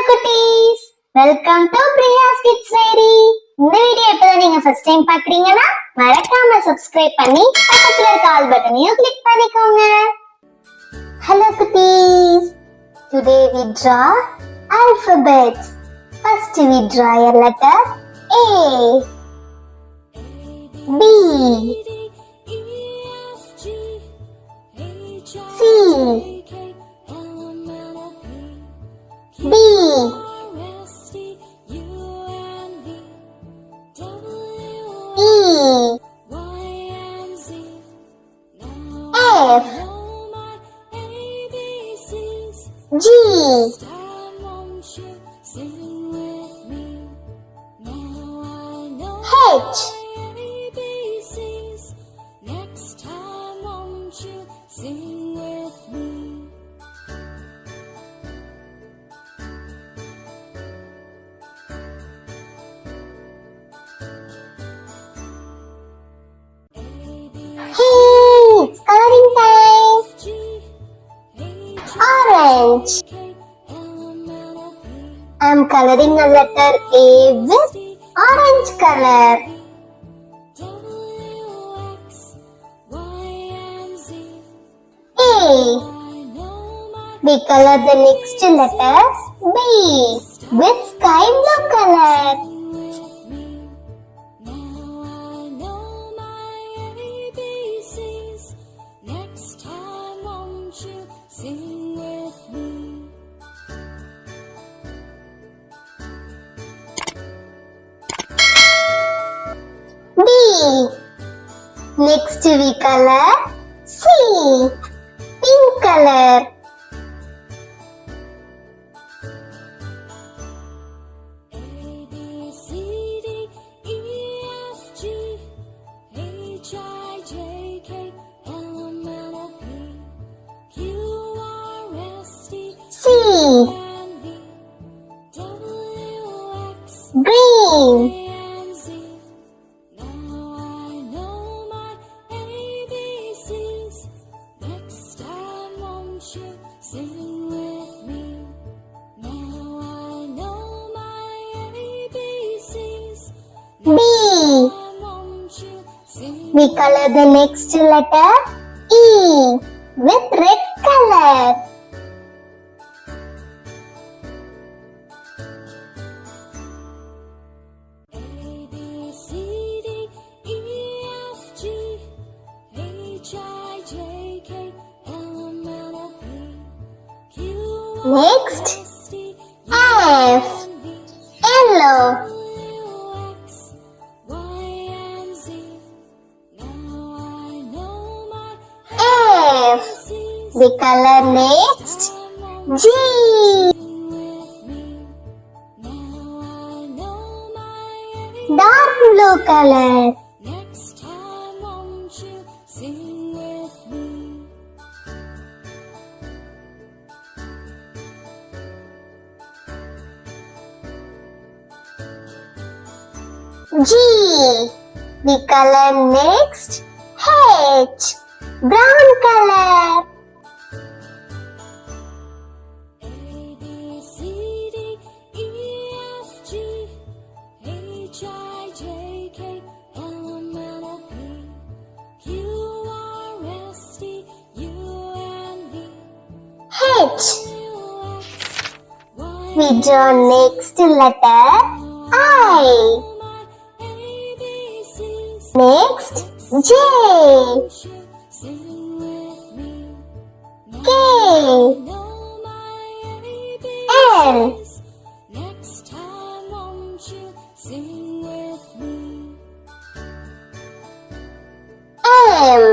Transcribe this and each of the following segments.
குட்டீஸ், welcome to Priya's kids diary. இந்த video இப்பதான் நீங்க ஃபர்ஸ்ட் டைம் பாக்குறீங்கன்னா மறக்காம சப்ஸ்கிரைப் பண்ணி பக்கத்துல இருக்க ஆல் பட்டனையும் கிளிக் பண்ணிக்கோங்க. Hello குட்டீஸ், today we draw alphabets. First we draw a letter A, B, C, D, E, F, G, H, hey, it's coloring time. Orange. I'm coloring a letter A with orange color. A. We color the next letter B with sky blue color. B. Next we color C, pink color. C. Green. B. We color the next letter E with red color. Next, F, yellow. F, the color next, G. Dark blue color. G. The color next H, brown color. H. We draw next letter I. Next, J, K, L, M.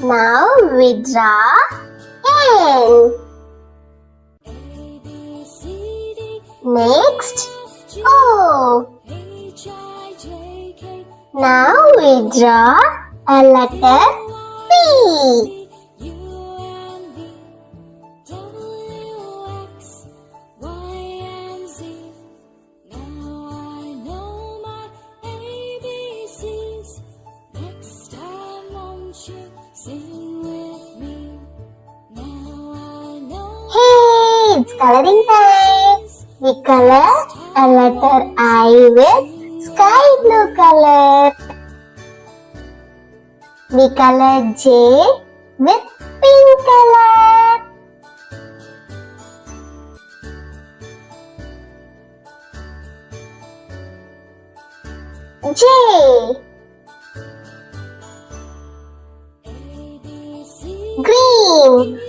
Now we draw N. Next, O. Now we draw a letter P. it's coloring time. We color a letter I with sky blue color. We color J with pink color. J. Green.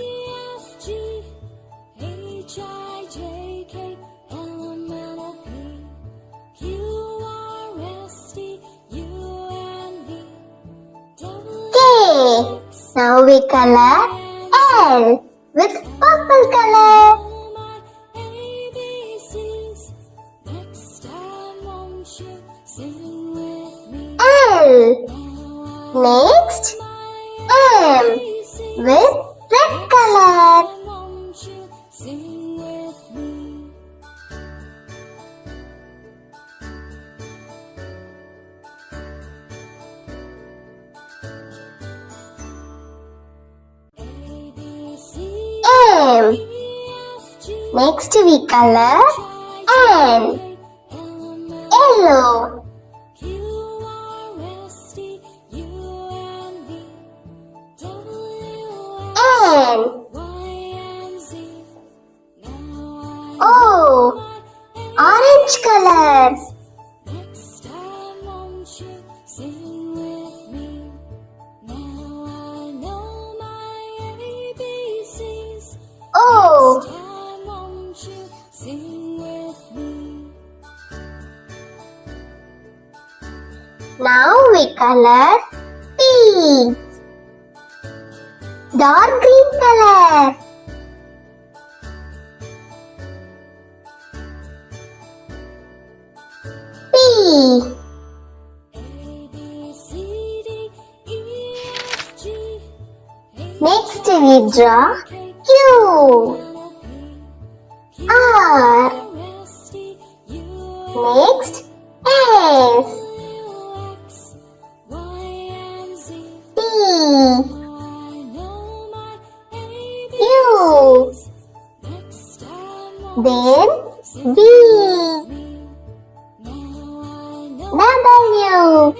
K. Now we color L with purple color. L. Next, M with red color. M. Next we color N. Yellow. N. O. Orange color. O. Now we color P. Dark green color. P. Next we draw Q. R. Next S. T. U. Then V. W.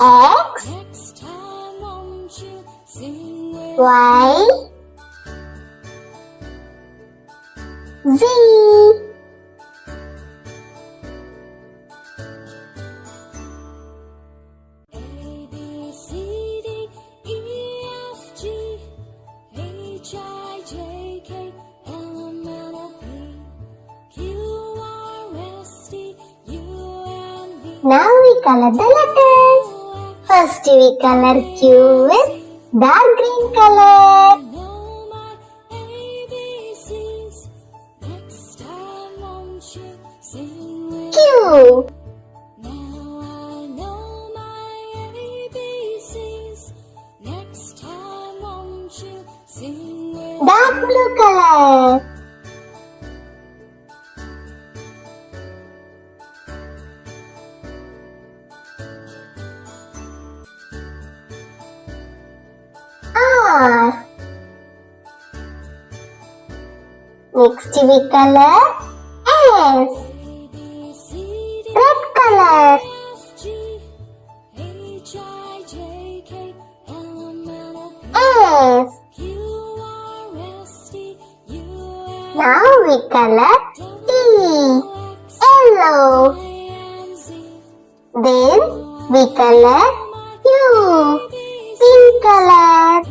X. Y. Z. Now we color the letters. First we color Q with dark green color. Q. Dark blue color. R. Next we color S. Red color. S. Now we color T. Yellow. Then we color U. Pink color.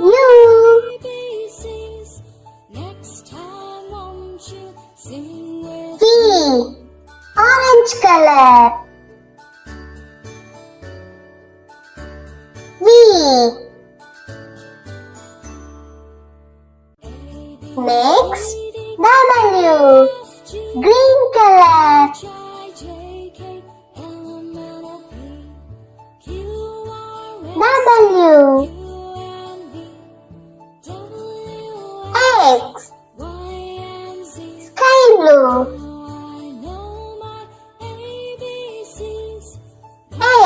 U. V. Orange color. V. Next, W. Green color. W. X. Sky blue.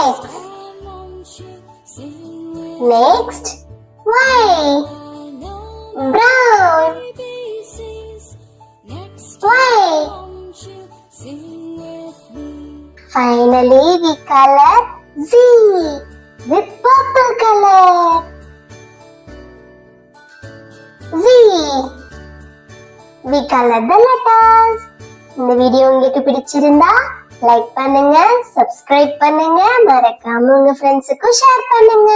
X. Next, Y. Brown. Y. Finally, we color Z with purple color. Z. We color the letters. இந்த video உங்களுக்கு பிடிச்சிருந்தா like பண்ணுங்க, subscribe பண்ணுங்க, மறக்காம உங்க ஃப்ரெண்ட்ஸுக்கும் share பண்ணுங்க.